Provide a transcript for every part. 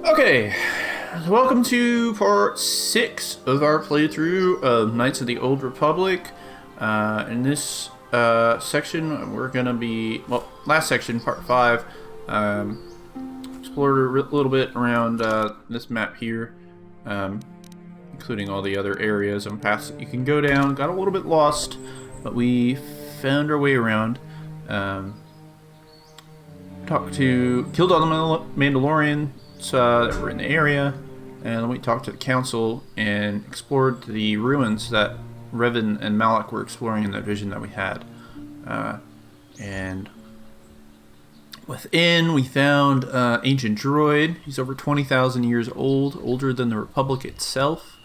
Okay, welcome to part 6 of our playthrough of Knights of the Old Republic. In this section, we're going to be, well, last section, part 5, explored a little bit around this map here, including all the other areas and paths that you can go down. Got a little bit lost, but we found our way around. Killed all the Mandalorian that were in the area, and then we talked to the council and explored the ruins that Revan and Malak were exploring in that vision that we had. And within, we found ancient droid. He's over 20,000 years old, older than the Republic itself,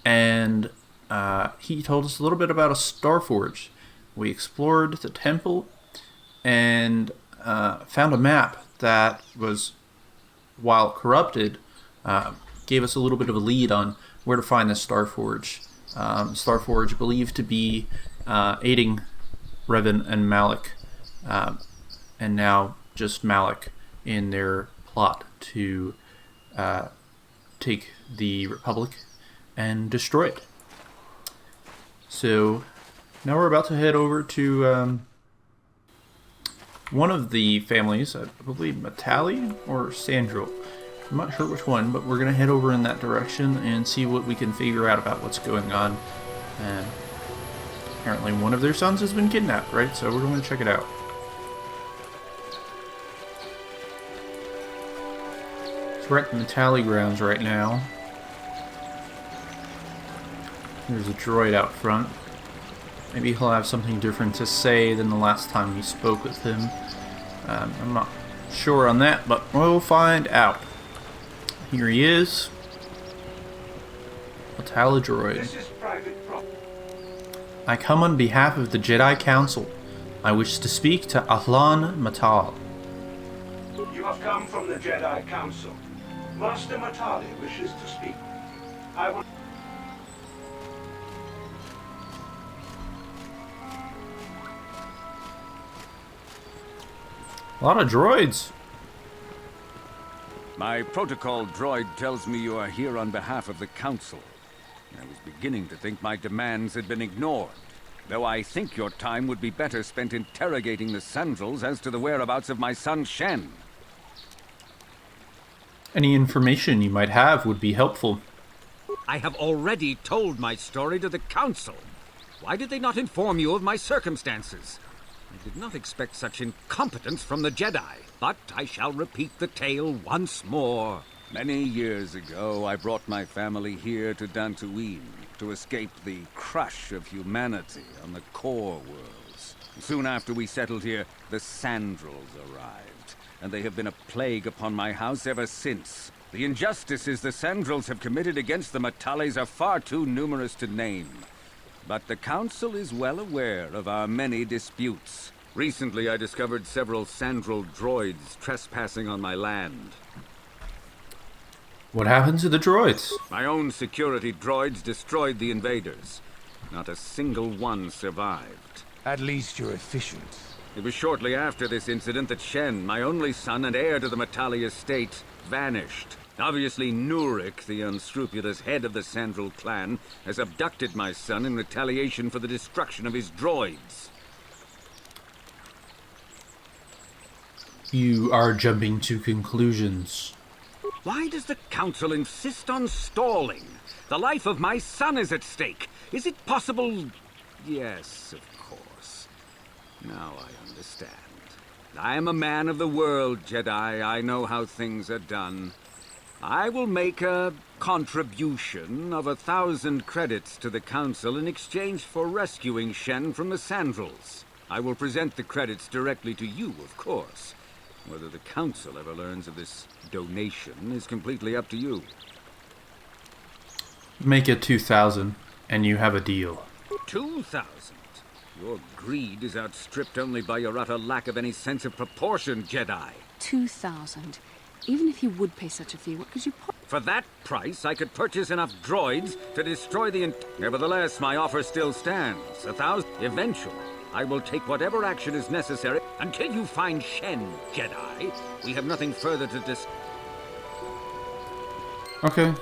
and he told us a little bit about a Starforge. We explored the temple and found a map that was, while corrupted, gave us a little bit of a lead on where to find this Starforge. Starforge believed to be aiding Revan and Malak, and now just Malak in their plot to take the Republic and destroy it. So now we're about to head over to one of the families, I believe Matali or Sandril. I'm not sure which one, but we're going to head over in that direction and see what we can figure out about what's going on. And apparently one of their sons has been kidnapped, right? So we're going to check it out. So we're at the Matali grounds right now. There's a droid out front. Maybe he'll have something different to say than the last time we spoke with him. I'm not sure on that, but we'll find out. Here he is. Matala droid. I come on behalf of the Jedi Council. I wish to speak to Ahlan Matal. You have come from the Jedi Council. Master Matali wishes to speak. I will... A lot of droids. My protocol droid tells me you are here on behalf of the Council. I was beginning to think my demands had been ignored, though I think your time would be better spent interrogating the Sandrils as to the whereabouts of my son Shen. Any information you might have would be helpful. I have already told my story to the Council. Why did they not inform you of my circumstances? I did not expect such incompetence from the Jedi, but I shall repeat the tale once more. Many years ago, I brought my family here to Dantooine to escape the crush of humanity on the core worlds. Soon after we settled here, the Sandrils arrived, and they have been a plague upon my house ever since. The injustices the Sandrils have committed against the Matalis are far too numerous to name. But the Council is well aware of our many disputes. Recently, I discovered several Sandril droids trespassing on my land. What happened to the droids? My own security droids destroyed the invaders. Not a single one survived. At least you're efficient. It was shortly after this incident that Shen, my only son and heir to the Matali estate, vanished. Obviously, Nurik, the unscrupulous head of the Sandril clan, has abducted my son in retaliation for the destruction of his droids. You are jumping to conclusions. Why does the Council insist on stalling? The life of my son is at stake. Is it possible? Yes, of course. Now I understand. I am a man of the world, Jedi. I know how things are done. I will make a contribution of 1,000 credits to the Council in exchange for rescuing Shen from the Sandrils. I will present the credits directly to you, of course. Whether the Council ever learns of this donation is completely up to you. Make it 2,000, and you have a deal. 2,000? Your greed is outstripped only by your utter lack of any sense of proportion, Jedi. 2,000. Even if you would pay such a fee, what could you For that price, I could purchase enough droids to destroy the Nevertheless, my offer still stands. 1,000. Eventually, I will take whatever action is necessary until you find Shen, Jedi. We have nothing further to discuss. Okay.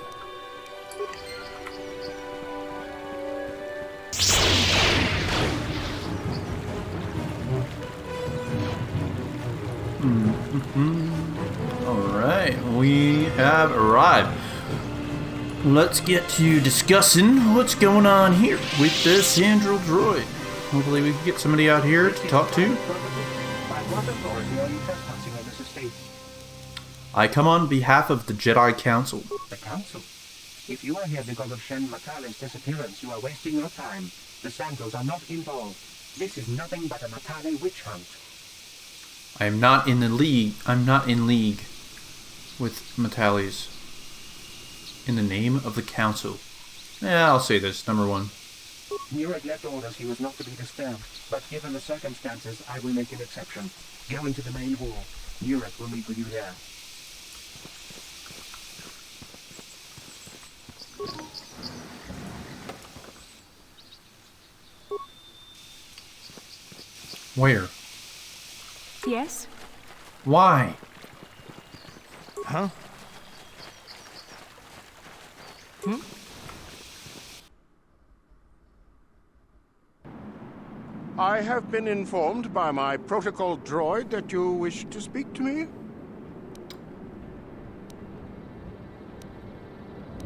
Alright, we have arrived. Let's get to discussing what's going on here with the Central Droid. Hopefully we can get somebody out here to talk to. By what authority are you trespassing on this estate? I come on behalf of the Jedi Council. The Council? If you are here because of Shen Matale's disappearance, you are wasting your time. The Santos are not involved. This is nothing but a Matale witch hunt. I am not in the league. I'm not in league with Matales. In the name of the Council. Yeah, I'll say this. Number one. Nurek left orders he was not to be disturbed, but given the circumstances, I will make an exception. Go into the main hall. Nurek will meet with you there. Where? Yes? Why? Huh? I have been informed by my protocol droid that you wish to speak to me.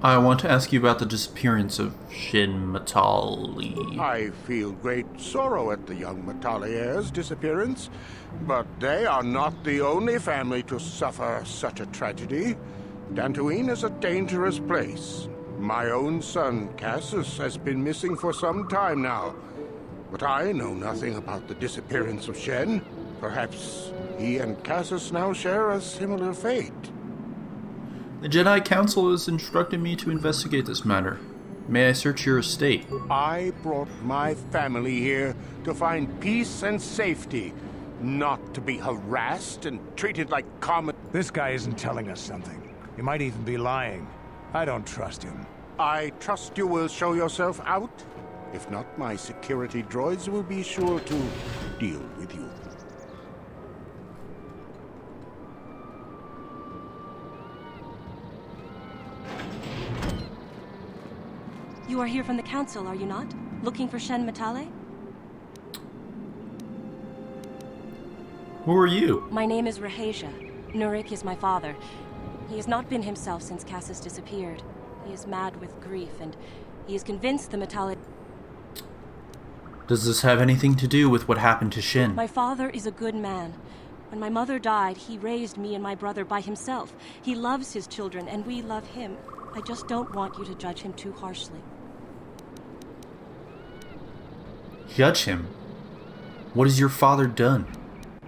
I want to ask you about the disappearance of Shin Matali. I feel great sorrow at the young Matale heir's disappearance, but they are not the only family to suffer such a tragedy. Dantooine is a dangerous place. My own son, Cassius, has been missing for some time now. But I know nothing about the disappearance of Shen. Perhaps he and Cassius now share a similar fate. The Jedi Council has instructed me to investigate this matter. May I search your estate? I brought my family here to find peace and safety, not to be harassed and treated like common... This guy isn't telling us something. He might even be lying. I don't trust him. I trust you will show yourself out. If not, my security droids will be sure to deal with you. You are here from the Council, are you not? Looking for Shen Matale? Who are you? My name is Rahasia. Nurek is my father. He has not been himself since Cassius disappeared. He is mad with grief, and he is convinced the Matale... Does this have anything to do with what happened to Shin? My father is a good man. When my mother died, he raised me and my brother by himself. He loves his children, and we love him. I just don't want you to judge him too harshly. Judge him? What has your father done?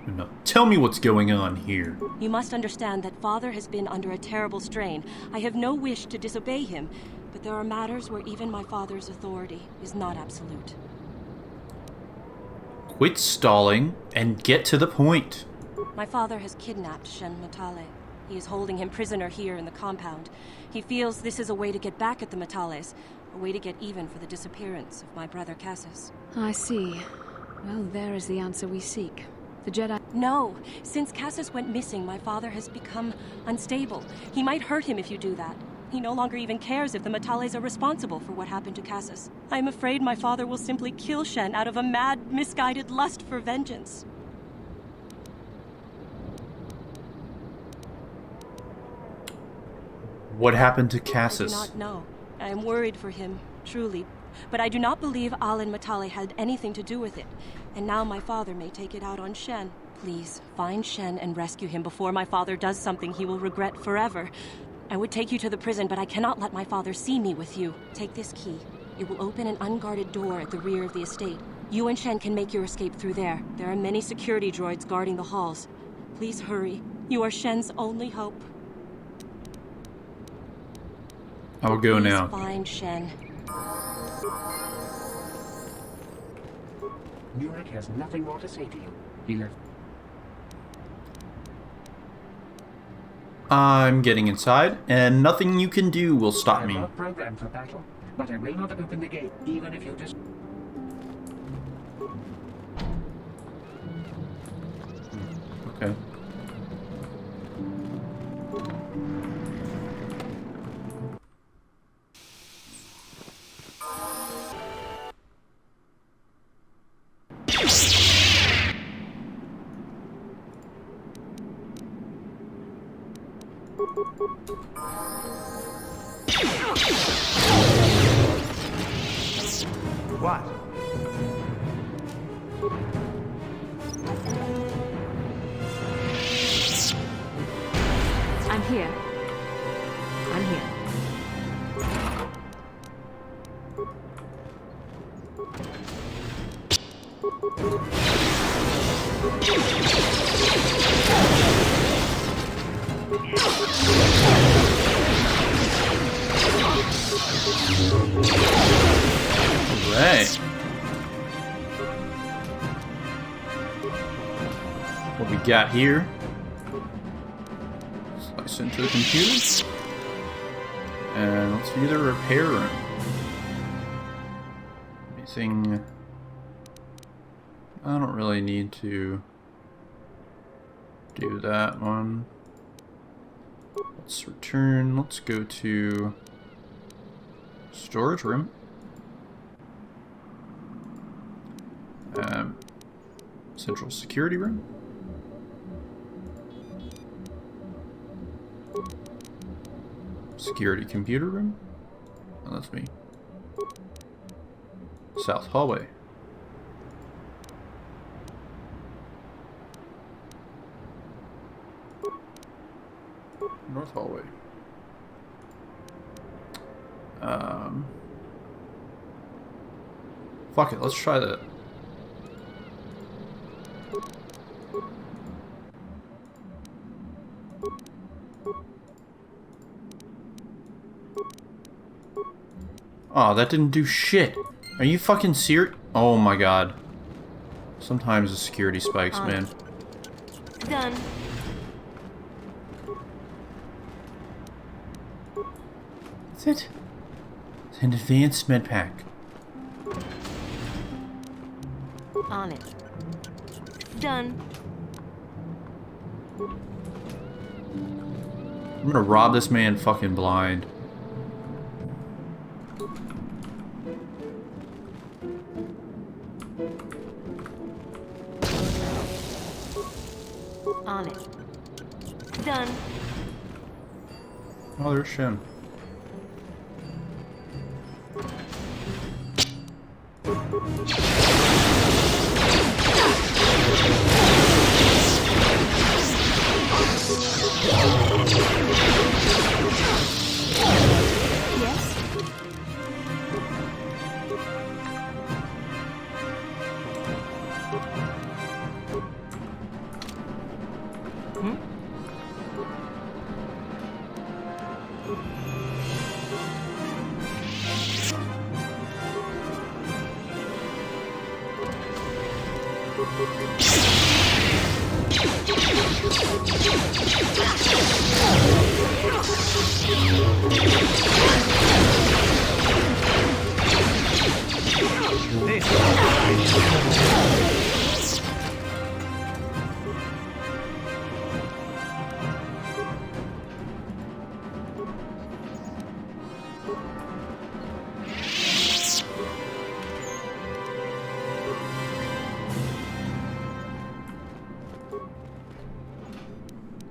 No, tell me what's going on here. You must understand that father has been under a terrible strain. I have no wish to disobey him, but there are matters where even my father's authority is not absolute. Quit stalling and get to the point. My father has kidnapped Shen Matale. He is holding him prisoner here in the compound. He feels this is a way to get back at the Matales, a way to get even for the disappearance of my brother Cassius. I see. Well, there is the answer we seek. The Jedi... No! Since Cassius went missing, my father has become unstable. He might hurt him if you do that. He no longer even cares if the Matales are responsible for what happened to Cassius. I am afraid my father will simply kill Shen out of a mad, misguided lust for vengeance. What happened to Cassius? I do not know. I am worried for him, truly. But I do not believe Al and Matale had anything to do with it. And now my father may take it out on Shen. Please, find Shen and rescue him before my father does something he will regret forever. I would take you to the prison, but I cannot let my father see me with you. Take this key. It will open an unguarded door at the rear of the estate. You and Shen can make your escape through there. There are many security droids guarding the halls. Please hurry. You are Shen's only hope. I'll go Please now. find Shen. Nurek has nothing more to say to you. He left. I'm getting inside, and nothing you can do will stop I'm me. not programmed for battle, but I will not open the gate, even if you just... Okay. What? I'm here. I'm here. Alright. What we got here? Slice into the computer. And let's view the repair room. Anything... I don't really need to do that one. Let's return. Let's go to storage room. Central security room. Security computer room. Oh, that's me. South hallway. North hallway. Fuck it, let's try that. Oh, that didn't do shit. Are you fucking serious? Oh my god. Sometimes the security spikes, man. Done. That's it. It's an advanced med pack. On it. Done. I'm gonna rob this man fucking blind. On it. Done. Oh, there's Shem. Yes?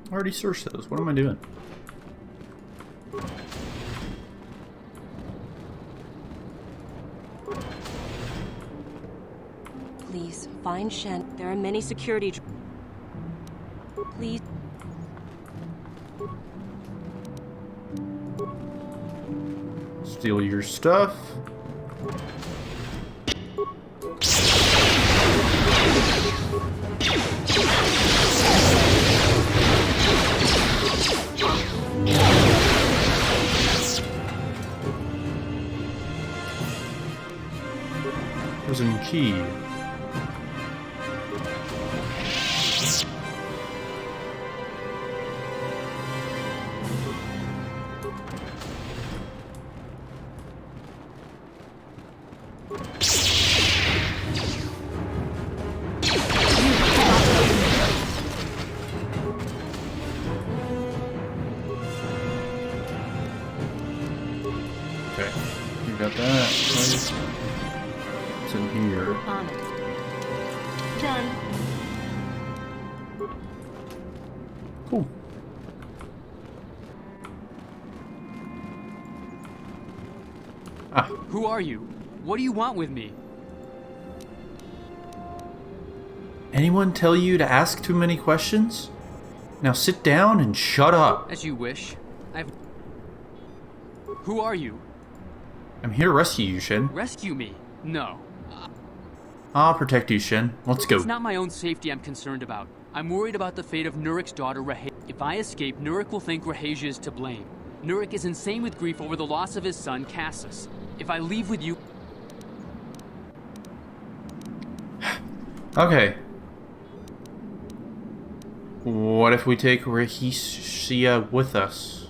I already searched those. What am I doing? Please, find Shen. There are many security... Please. Steal your stuff. Prison key. Okay, you got that. Right. It's in here. On it. Done. Cool. Who are you? What do you want with me? Anyone tell you to ask too many questions? Now sit down and shut up. As you wish. Who are you? I'm here to rescue you, Shen. Rescue me? No. I'll protect you, Shen. Let's go. It's not my own safety I'm concerned about. I'm worried about the fate of Nurik's daughter, Rahasia. If I escape, Nurik will think Rahasia is to blame. Nurik is insane with grief over the loss of his son, Cassus. If I leave with you... Okay. What if we take Rahasia with us?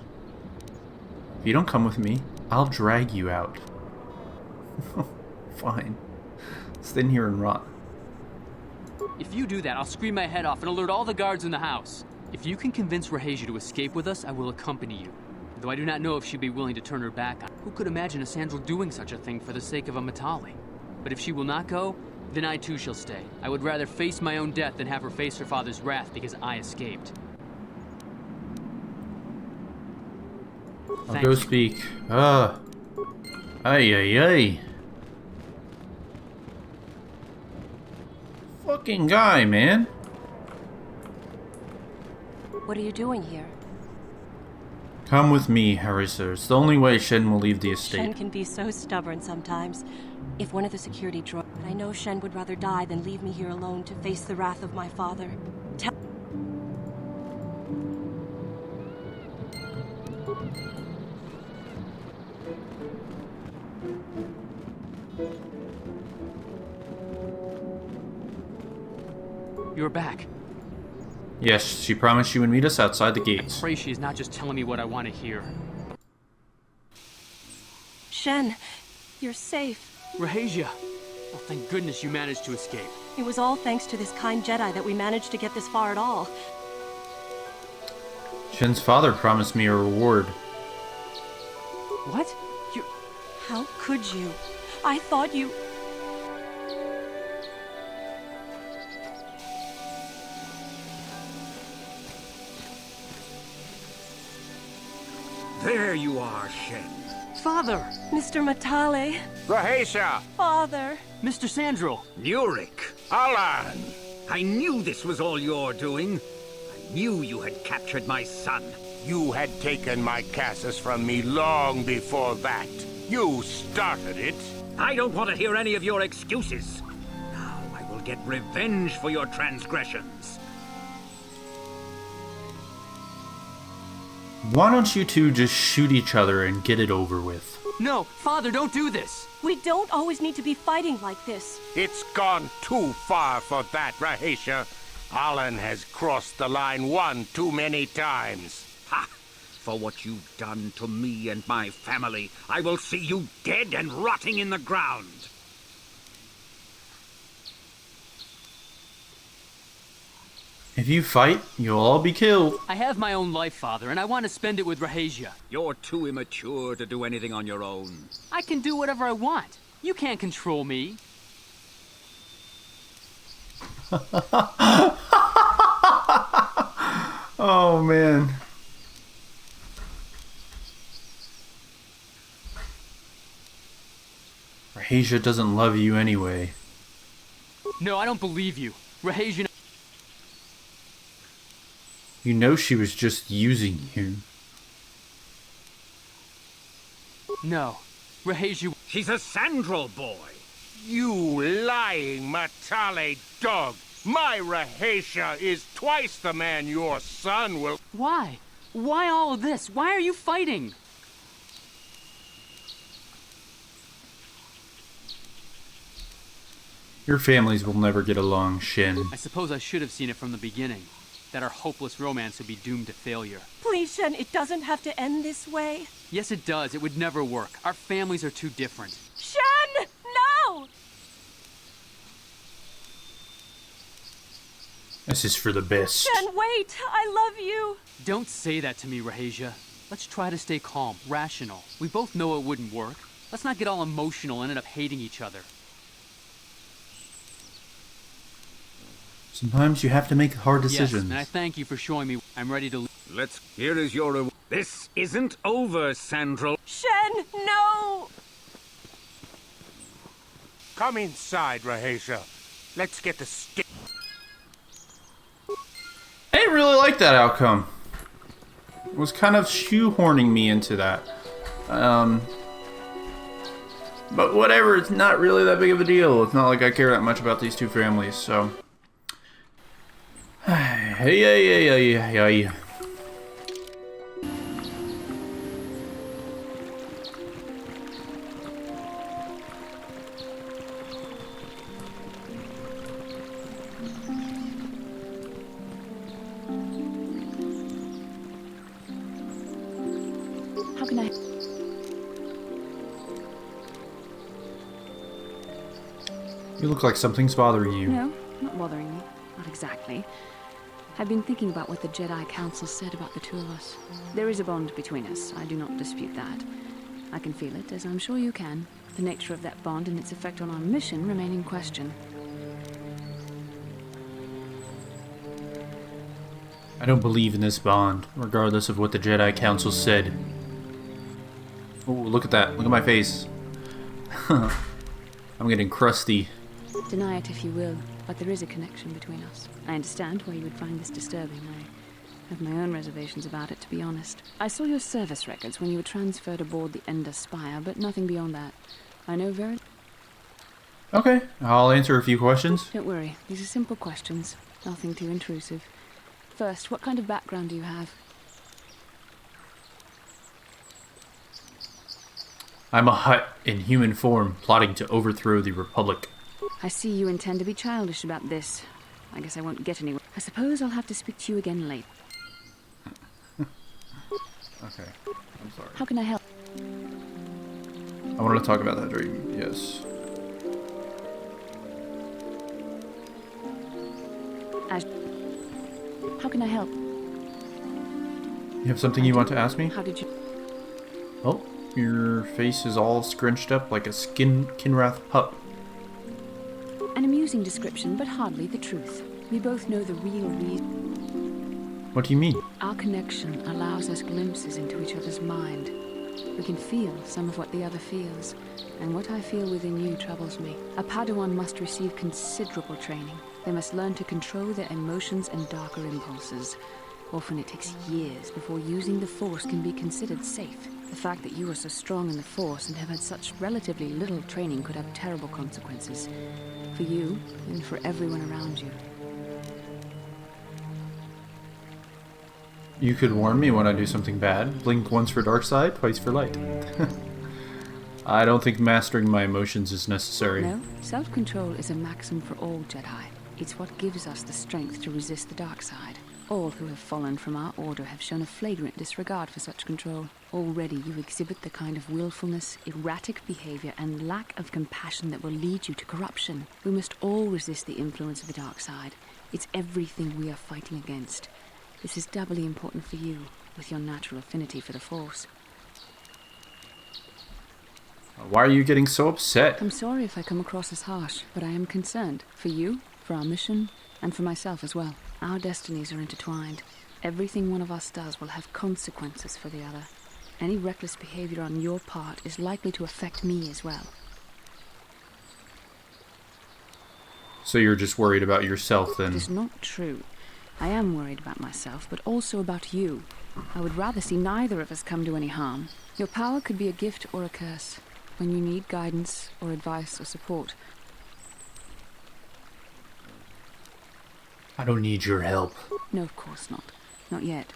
If you don't come with me, I'll drag you out. Fine. Stay in here and rot. If you do that, I'll scream my head off and alert all the guards in the house. If you can convince Rahasia to escape with us, I will accompany you. Though I do not know if she'd be willing to turn her back on. Who could imagine a Sandral doing such a thing for the sake of a Matali? But if she will not go, then I too shall stay. I would rather face my own death than have her face her father's wrath because I escaped. I'll go speak. Ay, ay, ay. Fucking guy, man. What are you doing here? Come with me, Harissa. It's the only way Shen will leave the estate. Shen can be so stubborn sometimes. If one of the security droids... I know Shen would rather die than leave me here alone to face the wrath of my father. You're back. Yes, she promised she would meet us outside the gates. I pray she is not just telling me what I want to hear. Shen, you're safe. Rahasia! Oh, thank goodness you managed to escape. It was all thanks to this kind Jedi that we managed to get this far at all. Shen's father promised me a reward. What? You... How could you? I thought you... There you are, Shen. Father! Mr. Matale. Rahasia! Father. Mr. Sandral! Nurik! Alan! I knew this was all your doing. I knew you had captured my son. You had taken my Cassus from me long before that. You started it. I don't want to hear any of your excuses. Now I will get revenge for your transgressions. Why don't you two just shoot each other and get it over with? No! Father, don't do this! We don't always need to be fighting like this. It's gone too far for that, Rahasia. Alan has crossed the line one too many times. Ha! For what you've done to me and my family, I will see you dead and rotting in the ground. If you fight, you'll all be killed. I have my own life, Father, and I want to spend it with Rahasia. You're too immature to do anything on your own. I can do whatever I want. You can't control me. Oh, man. Rahasia doesn't love you anyway. No, I don't believe you. Rahasia... You know she was just using you. No. Rahasia... She's a Sandral boy. You lying Matale dog! My Rahasia is twice the man your son will... Why? Why all of this? Why are you fighting? Your families will never get along, Shen. I suppose I should have seen it from the beginning. That our hopeless romance would be doomed to failure. Please, Shen, it doesn't have to end this way. Yes, it does. It would never work. Our families are too different. Shen! No! This is for the best. Shen, wait! I love you! Don't say that to me, Rahasia. Let's try to stay calm, rational. We both know it wouldn't work. Let's not get all emotional and end up hating each other. Sometimes you have to make hard decisions. Yes, and I thank you for showing me I'm ready to leave. Here is your reward. This isn't over, Sandral. Shen, no! Come inside, Rahasia. Let's get the stick. I didn't really like that outcome. It was kind of shoehorning me into that. But whatever, it's not really that big of a deal. It's not like I care that much about these two families, so... Hey. How can I... You look like something's bothering you. No, not bothering me. Not exactly. I've been thinking about what the Jedi Council said about the two of us. There is a bond between us. I do not dispute that. I can feel it, as I'm sure you can. The nature of that bond and its effect on our mission remain in question. I don't believe in this bond, regardless of what the Jedi Council said. Oh, look at that. Look at my face. I'm getting crusty. Deny it if you will, but there is a connection between us. I understand why you would find this disturbing. I have my own reservations about it, to be honest. I saw your service records when you were transferred aboard the Ender Spire, but nothing beyond that. I know very... Okay, I'll answer a few questions. Don't worry, these are simple questions. Nothing too intrusive. First, what kind of background do you have? I'm a Hutt in human form, plotting to overthrow the Republic. I see you intend to be childish about this. I guess I won't get anywhere. I suppose I'll have to speak to you again later. Okay, I'm sorry. How can I help? I wanted to talk about that dream, yes. How can I help? You have something you want to ask me? How did you... Oh, your face is all scrunched up like a Kinrath pup. An amusing description, but hardly the truth. We both know the real reason. What do you mean? Our connection allows us glimpses into each other's mind. We can feel some of what the other feels, and what I feel within you troubles me. A Padawan must receive considerable training. They must learn to control their emotions and darker impulses. Often it takes years before using the Force can be considered safe. The fact that you are so strong in the Force and have had such relatively little training could have terrible consequences. For you, and for everyone around you. You could warn me when I do something bad. Blink once for dark side, twice for light. I don't think mastering my emotions is necessary. No, self-control is a maxim for all Jedi. It's what gives us the strength to resist the dark side. All who have fallen from our order have shown a flagrant disregard for such control. Already you exhibit the kind of willfulness, erratic behavior, and lack of compassion that will lead you to corruption. We must all resist the influence of the dark side. It's everything we are fighting against. This is doubly important for you, with your natural affinity for the Force. Why are you getting so upset? I'm sorry if I come across as harsh, but I am concerned. For you, for our mission, and for myself as well. Our destinies are intertwined. Everything one of us does will have consequences for the other. Any reckless behavior on your part is likely to affect me as well. So you're just worried about yourself then? It is not true. I am worried about myself, but also about you. I would rather see neither of us come to any harm. Your power could be a gift or a curse. When you need guidance or advice or support. I don't need your help. No, of course not. Not yet.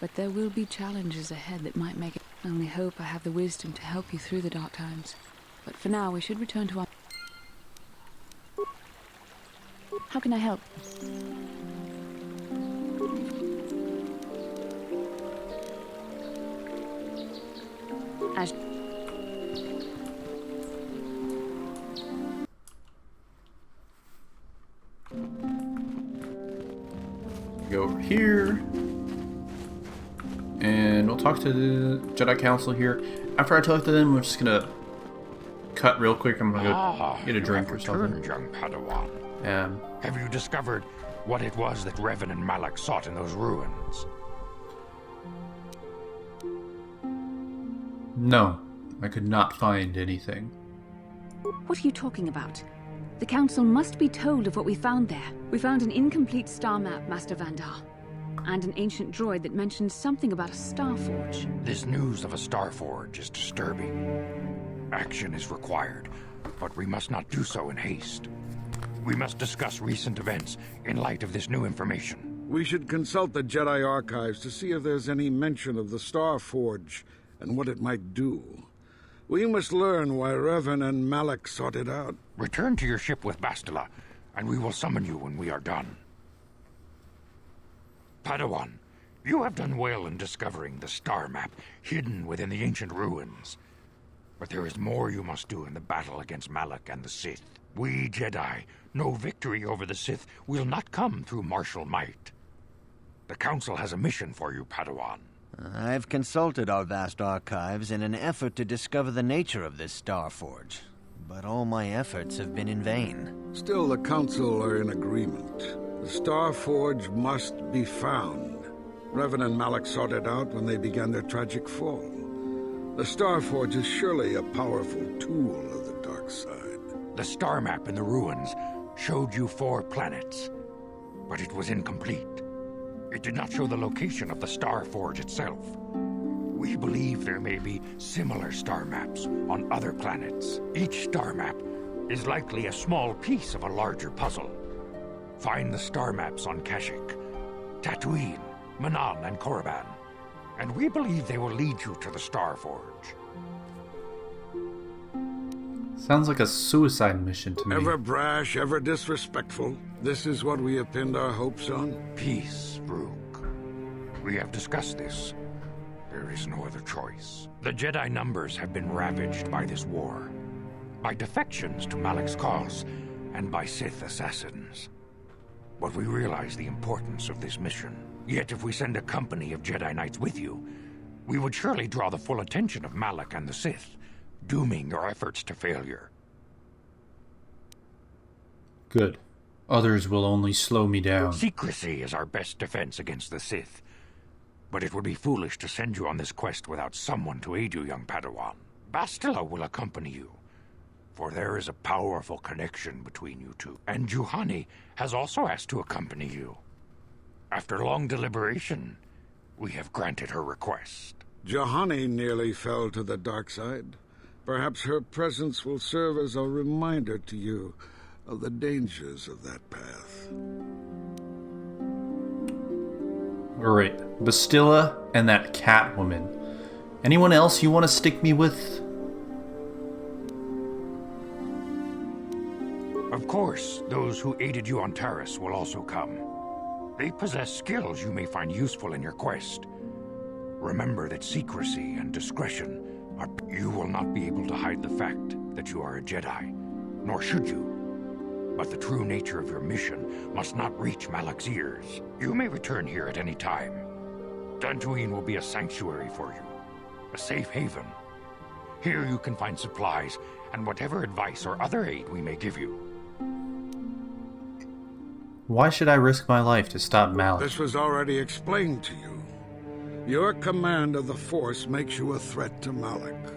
But there will be challenges ahead that might make it. I only hope I have the wisdom to help you through the dark times. But for now, we should return to our... How can I help? As... Go over here. And we'll talk to the Jedi Council here. After I talk to them, we're just gonna cut real quick. I'm gonna go get a drink or something. Young Padawan. Yeah. Have you discovered what it was that Revan and Malak sought in those ruins? No, I could not find anything. What are you talking about? The Council must be told of what we found there. We found an incomplete star map, Master Vandar. And an ancient droid that mentioned something about a star forge. This news of a star forge is disturbing. Action is required, but we must not do so in haste. We must discuss recent events in light of this new information. We should consult the Jedi archives to see if there's any mention of the Star Forge and what it might do. We must learn why Revan and Malak sought it out. Return to your ship with Bastila, and we will summon you when we are done. Padawan, you have done well in discovering the star map hidden within the ancient ruins. But there is more you must do in the battle against Malak and the Sith. We Jedi know victory over the Sith will not come through martial might. The Council has a mission for you, Padawan. I've consulted our vast archives in an effort to discover the nature of this star forge, but all my efforts have been in vain. Still, the Council are in agreement. The Star Forge must be found. Revan and Malak sought it out when they began their tragic fall. The Star Forge is surely a powerful tool of the dark side. The star map in the ruins showed you 4 planets, but it was incomplete. It did not show the location of the Star Forge itself. We believe there may be similar star maps on other planets. Each star map is likely a small piece of a larger puzzle. Find the star maps on Kashyyyk, Dantooine, Manan, and Korriban, and we believe they will lead you to the Star Forge. Sounds like a suicide mission to me. Ever brash, ever disrespectful. This is what we have pinned our hopes on. Peace, Rook. We have discussed this. There is no other choice. The Jedi numbers have been ravaged by this war, by defections to Malak's cause, and by Sith assassins. But we realize the importance of this mission. Yet if we send a company of Jedi Knights with you, we would surely draw the full attention of Malak and the Sith, dooming your efforts to failure. Good. Others will only slow me down. Secrecy is our best defense against the Sith. But it would be foolish to send you on this quest without someone to aid you, young Padawan. Bastila will accompany you, for there is a powerful connection between you two. And Juhani has also asked to accompany you. After long deliberation, we have granted her request. Juhani nearly fell to the dark side. Perhaps her presence will serve as a reminder to you of the dangers of that path. Alright, Bastila and that cat woman. Anyone else you want to stick me with? Of course, those who aided you on Taris will also come. They possess skills you may find useful in your quest. Remember that secrecy and discretion are... You will not be able to hide the fact that you are a Jedi, nor should you. But the true nature of your mission must not reach Malak's ears. You may return here at any time. Dantooine will be a sanctuary for you, a safe haven. Here you can find supplies and whatever advice or other aid we may give you. Why should I risk my life to stop Malak? This was already explained to you. Your command of the Force makes you a threat to Malak.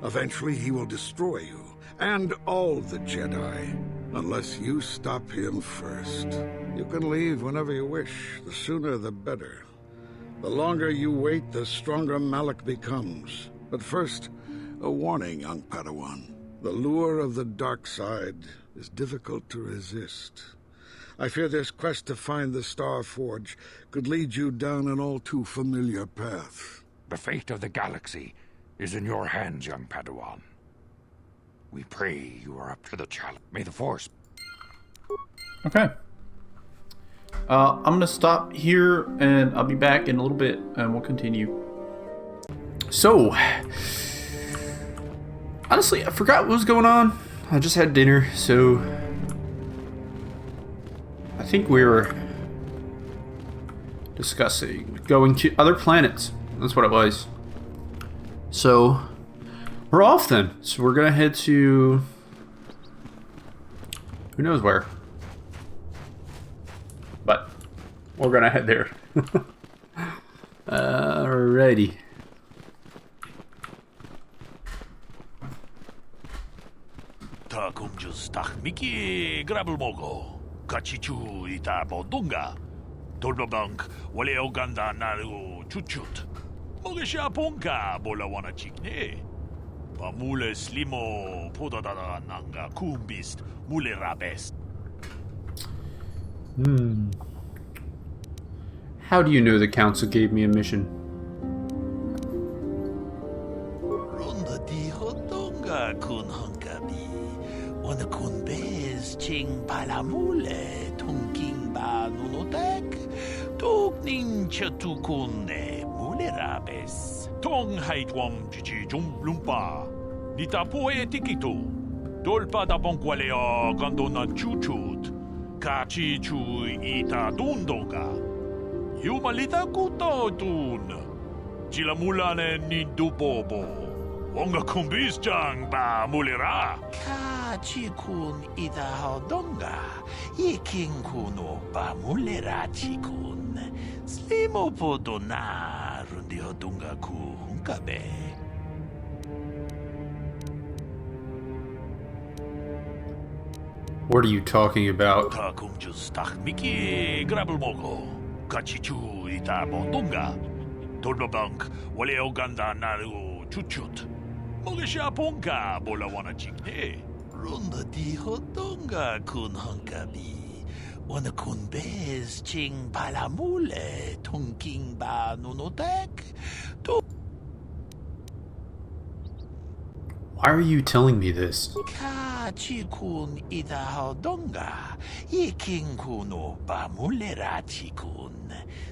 Eventually he will destroy you, and all the Jedi, unless you stop him first. You can leave whenever you wish. The sooner the better. The longer you wait, the stronger Malak becomes. But first, a warning, young Padawan. The lure of the dark side is difficult to resist. I fear this quest to find the Star Forge could lead you down an all-too-familiar path. The fate of the galaxy is in your hands, young Padawan. We pray you are up to the challenge. May the Force... Okay. I'm going to stop here, and I'll be back in a little bit, and we'll continue. So, honestly, I forgot what was going on. I just had dinner, so... I think we were discussing going to other planets. That's what it was. So, we're off then. So we're going to head to... who knows where. But we're going to head there. Alrighty. stach miki grabul mogo. Kachichu ita bodunga. Dolbabank wale oganda naru chuchut. Mogesha ponka bola wana chikne. Pamule slimo podadada nanga kumbist mule rabes. How do you know the council gave me a mission? Runda di hodonga kun hankabi. Wana kun bez ching palamule tunking ba nunotek. Tuk nincha tukune mule rabes. Tong haitwam chichi jumblumpa. Nitapo e tikito. Dolpa da bonkwalea gandona chuchut. Kachi chu ita dundonga. Yumalita kuto tun. Chilamulane nindubobo. Wonga kumbis jang ba mulera. Kachi kun ita hodonga. Iking kuno ba mulera chikun. Slimo podona rundi hodunga ku hunkabe. What are you talking about? Kakumjus tak miki grabul mogo. Kachichu ita bodunga. Dolbabank wale oganda naru chuchut. Mogesha ponka bola wana chikne. Runda di hodonga kun hankabi. Wana kun bez ching palamule tunking ba nunotek. Why are you telling me this? Kachikun ita hodonga. Iking kuno ba mulera chikun.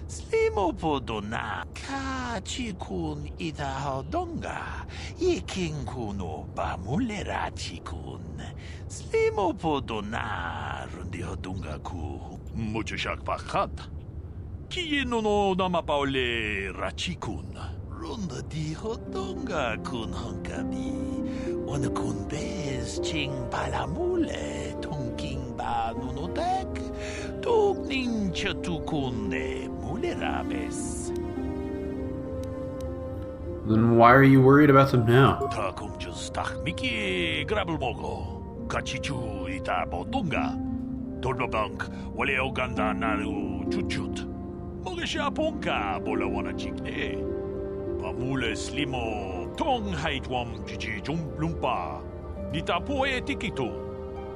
Slimo podona. Kachikun ita hodonga. Iking kuno ba mulera chikun. Slimo podona rundi hodunga ku. Mucho shak pakat. Kieno no namapaole rachikun. Runda di hodonga kun hankabi. Wana kun bez ching palamule tunking ba nunotek. Tuk nincha tukune mule rabes. Then why are you worried about them now? Takumjus tak miki grabul mogo. Kachichu ita bodunga. Dolbabank wale oganda naru chuchut. Mogesha ponka bola wana chikne. Pamule slimo. Tong haitwam chichi jumblumpa. Nitapo e tikito.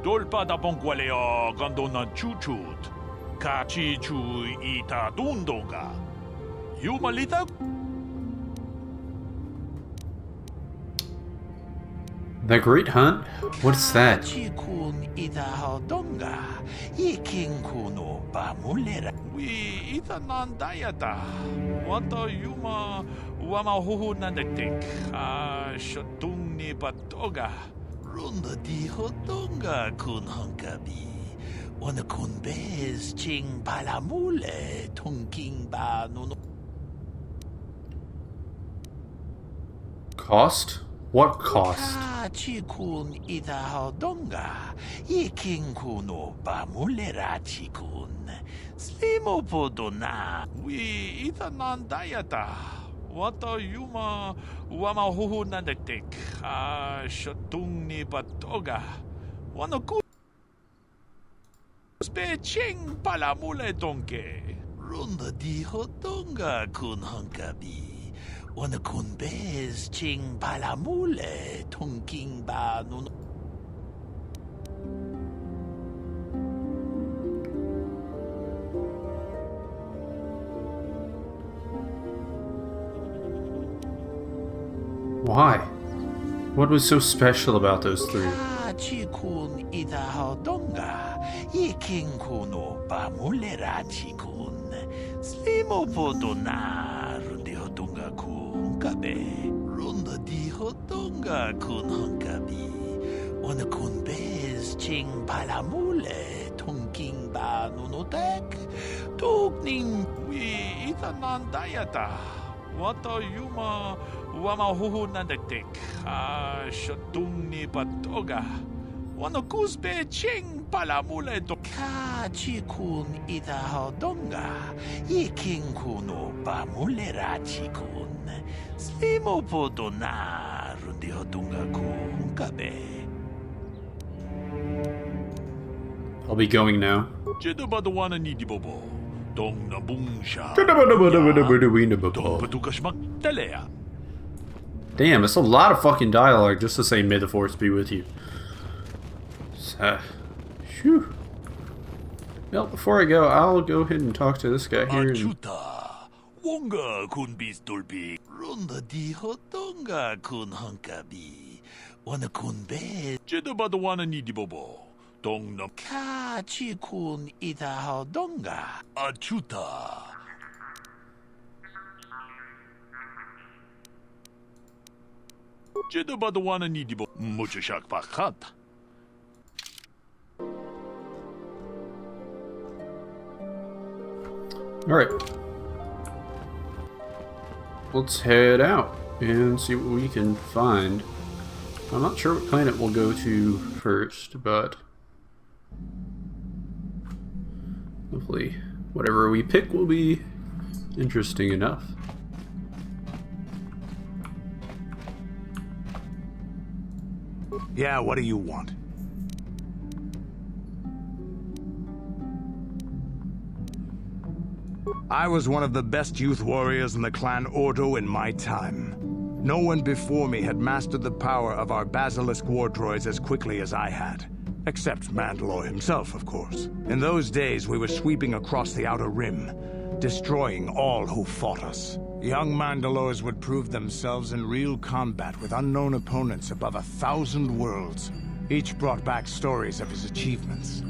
Dolpa da bonkwalea gandona chuchut. Kachi chu ita dundonga. Yumalita. The Great Hunt? What's that? Chikun ita hodonga. Iking kuno ba mulera. We ita nandayata. Wata yuma wama huhu nandektek. Shatung ni patoga. Runda di hodonga kun hankabi. Wana kun bez ching palamule tunking ba nuno. Cost? What cost? Chikun ita hodonga. Iking kuno ba mulera chikun. Slimo podona. We ita nandayata. Wata yuma wama huhu nandektek. Shatung ni patoga. Wana ku. Speching palamule donke. Runda di hodonga kun hankabi. Wana kun bez ching palamule tunking ba nun. Why? What was so special about those three? Chikun ita hodonga. Iking kuno ba mulera chikun. Slimo podona rundi hodonga ku hunkabe. Runda di hodonga kun hankabi. Wana kun bez ching palamule tunking ba nunotek. Tuk ning we ita nandayata. Wata yuma wama huhu nandektek. Shatung ni patoga. Wana kusbe ching palamule to. Kachikun ita hodonga. Iking kuno ba mulera chikun. Slimo podona rundi hodonga ku hunkabe. I'll be going now. Damn, it's a lot of fucking dialogue just to say may the force be with you. Phew. Well, before I go, I'll go ahead and talk to this guy here. Wonga kun bistulbi. Runda di hotonga kun hunkabi. Wana kun be. Jedabada wana ni di bobo. Dong nam. Ka chi kun ita hao donga. Achuta. Jedabada wana ni di bobo. Muchashak pakat. Alright. Let's head out and see what we can find. I'm not sure what planet we'll go to first, but hopefully whatever we pick will be interesting enough. Yeah, what do you want? I was one of the best youth warriors in the clan Ordo in my time. No one before me had mastered the power of our basilisk war droids as quickly as I had. Except Mandalore himself, of course. In those days, we were sweeping across the Outer Rim, destroying all who fought us. Young Mandalores would prove themselves in real combat with unknown opponents above 1,000 worlds. Each brought back stories of his achievements.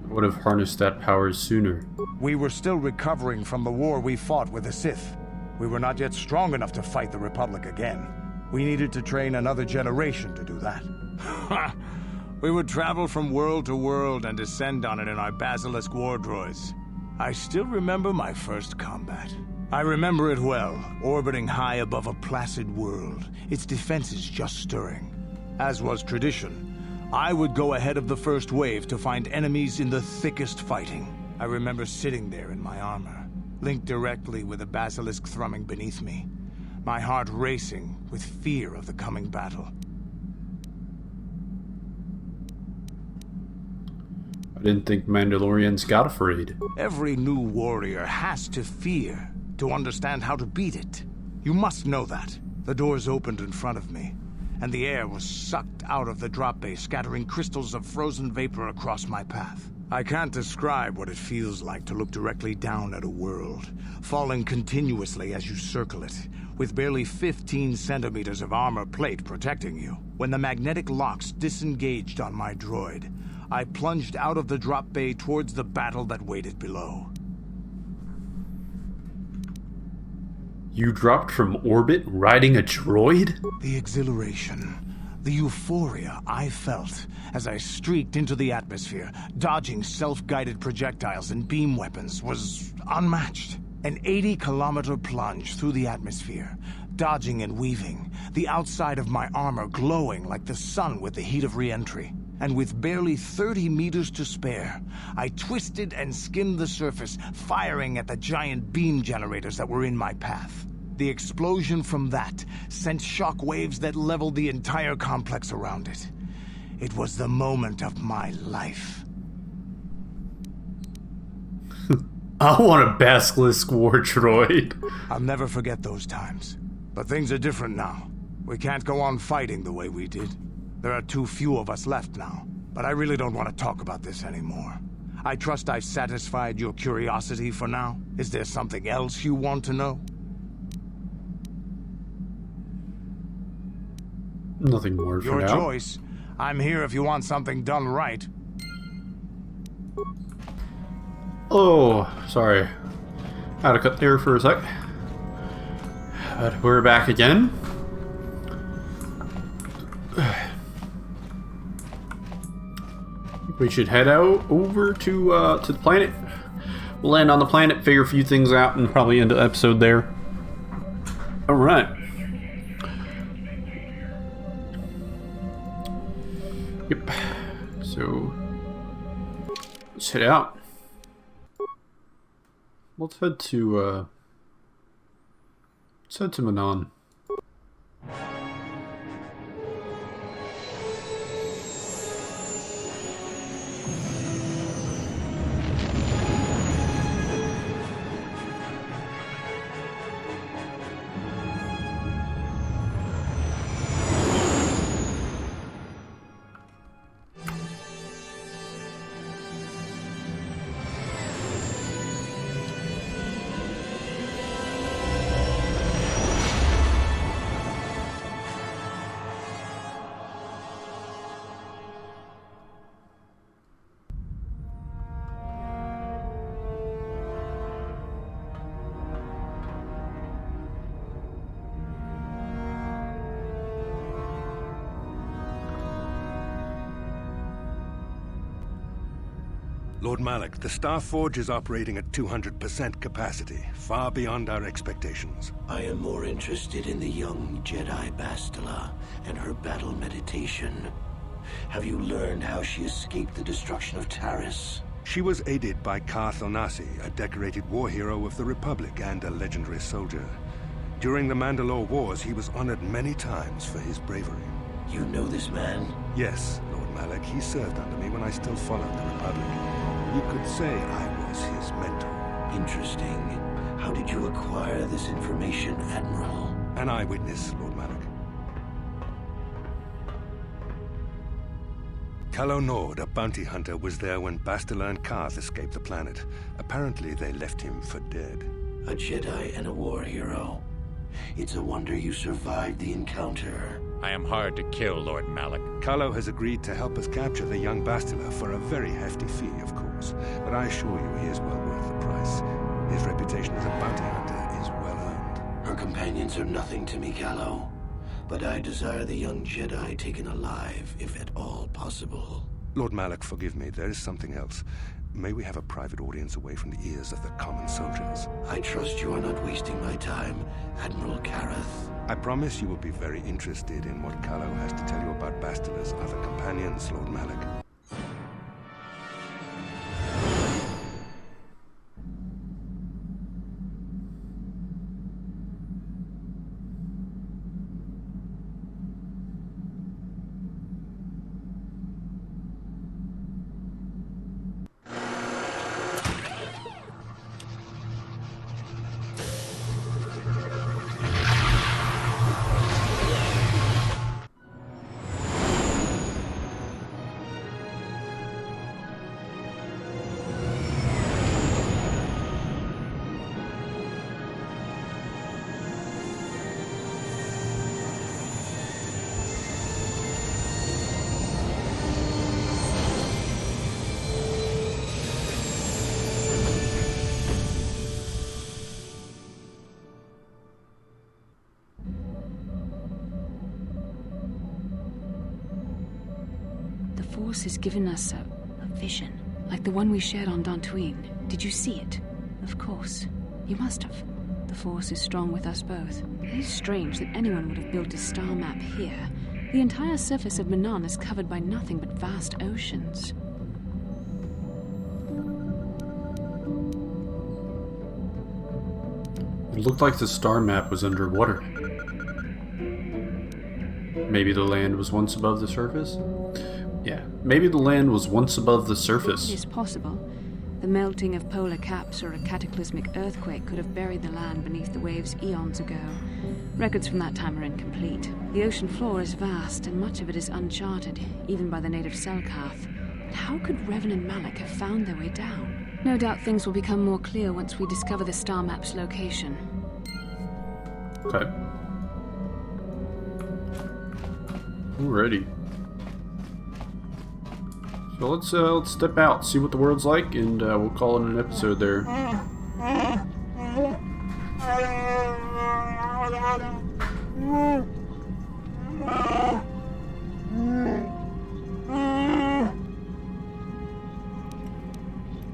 Would have harnessed that power sooner. We were still recovering from the war we fought with the Sith. We were not yet strong enough to fight the Republic again. We needed to train another generation to do that. We would travel from world to world and descend on it in our basilisk war droids. I still remember my first combat. I remember it well, orbiting high above a placid world, its defenses just stirring. As was tradition, I would go ahead of the first wave to find enemies in the thickest fighting. I remember sitting there in my armor, linked directly with the basilisk thrumming beneath me, my heart racing with fear of the coming battle. I didn't think Mandalorians got afraid. Every new warrior has to fear to understand how to beat it. You must know that. The doors opened in front of me, and the air was sucked out of the drop bay, scattering crystals of frozen vapor across my path. I can't describe what it feels like to look directly down at a world, falling continuously as you circle it, with barely 15 centimeters of armor plate protecting you. When the magnetic locks disengaged on my droid, I plunged out of the drop bay towards the battle that waited below. You dropped from orbit riding a droid? The exhilaration, the euphoria I felt as I streaked into the atmosphere, dodging self-guided projectiles and beam weapons, was unmatched. An 80-kilometer plunge through the atmosphere, dodging and weaving, the outside of my armor glowing like the sun with the heat of re-entry. And with barely 30 meters to spare, I twisted and skimmed the surface, firing at the giant beam generators that were in my path. The explosion from that sent shock waves that leveled the entire complex around it. It was the moment of my life. I want a basilisk war droid. I'll never forget those times. But things are different now. We can't go on fighting the way we did. There are too few of us left now, but I really don't want to talk about this anymore. I trust I've satisfied your curiosity for now. Is there something else you want to know? Nothing more for Your now. choice. I'm here if you want something done right. Oh, sorry. Had to cut there for a sec. But we're back again. We should head out over to the planet. We'll land on the planet, figure a few things out, and probably end the episode there. All right. Yep. So let's head out. Let's head to Manon. Lord Malik, the Star Forge is operating at 200% capacity, far beyond our expectations. I am more interested in the young Jedi Bastila and her battle meditation. Have you learned how she escaped the destruction of Taris? She was aided by Karth Onasi, a decorated war hero of the Republic and a legendary soldier. During the Mandalore Wars, he was honored many times for his bravery. You know this man? Yes, Lord Malik. He served under me when I still followed the Republic. You could say I was his mentor. Interesting. How did you acquire this information, Admiral? An eyewitness, Lord Malik. Calo Nord, a bounty hunter, was there when Bastila and Karth escaped the planet. Apparently, they left him for dead. A Jedi and a war hero. It's a wonder you survived the encounter. I am hard to kill, Lord Malik. Calo has agreed to help us capture the young Bastila for a very hefty fee, of course. But I assure you he is well worth the price. His reputation as a bounty hunter is well earned. Her companions are nothing to me, Calo. But I desire the young Jedi taken alive, if at all possible. Lord Malik, forgive me. There is something else. May we have a private audience away from the ears of the common soldiers? I trust you are not wasting my time, Admiral Kareth. I promise you will be very interested in what Calo has to tell you about Bastila's other companions, Lord Malik. The Force has given us a vision, like the one we shared on Dantooine. Did you see it? Of course. You must have. The Force is strong with us both. It is strange that anyone would have built a star map here. The entire surface of Manan is covered by nothing but vast oceans. It looked like the star map was underwater. Maybe the land was once above the surface? Yeah, maybe the land was once above the surface. It is possible. The melting of polar caps or a cataclysmic earthquake could have buried the land beneath the waves eons ago. Records from that time are incomplete. The ocean floor is vast, and much of it is uncharted, even by the native Selkath. But how could Revan and Malik have found their way down? No doubt things will become more clear once we discover the star map's location. Okay. Alrighty. So let's step out, see what the world's like, and we'll call it an episode there.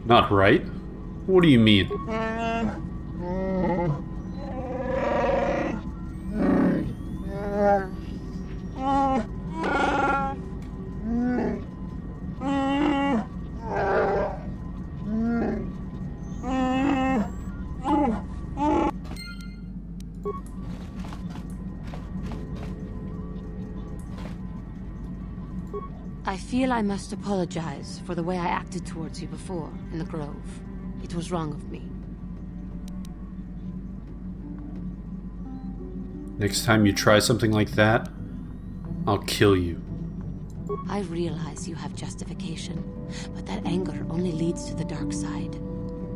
Not right? What do you mean? I feel I must apologize for the way I acted towards you before, in the Grove. It was wrong of me. Next time you try something like that, I'll kill you. I realize you have justification, but that anger only leads to the dark side.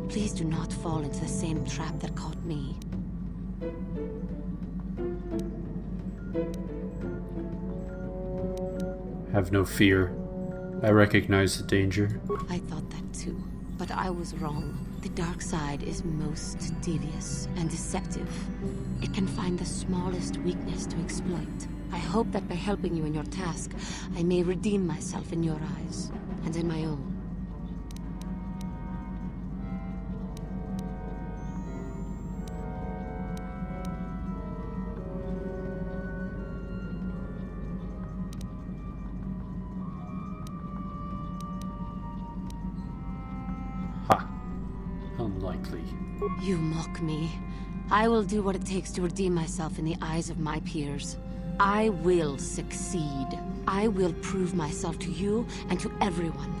Please do not fall into the same trap that caught me. Have no fear. I recognize the danger. I thought that too, but I was wrong. The dark side is most devious and deceptive. It can find the smallest weakness to exploit. I hope that by helping you in your task, I may redeem myself in your eyes, and in my own. unlikely. You mock me. I will do what it takes to redeem myself in the eyes of my peers. I will succeed. I will prove myself to you and to everyone.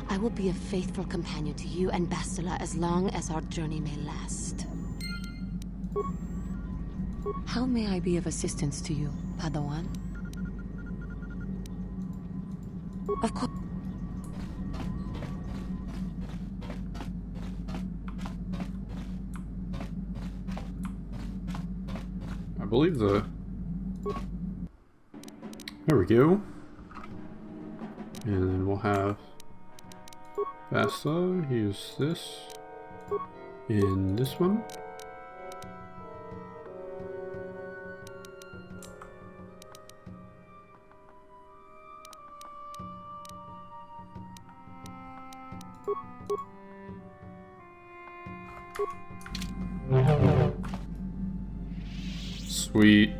I will be a faithful companion to you and Bastila as long as our journey may last. How may I be of assistance to you, Padawan? Of course. I believe the... There we go. And then we'll have Bastila use this in this one. Sweet.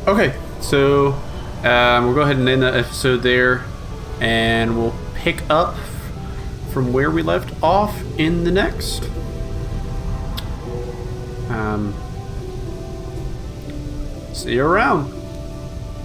Okay, so we'll go ahead and end the episode there, and we'll pick up from where we left off in the next. See you around.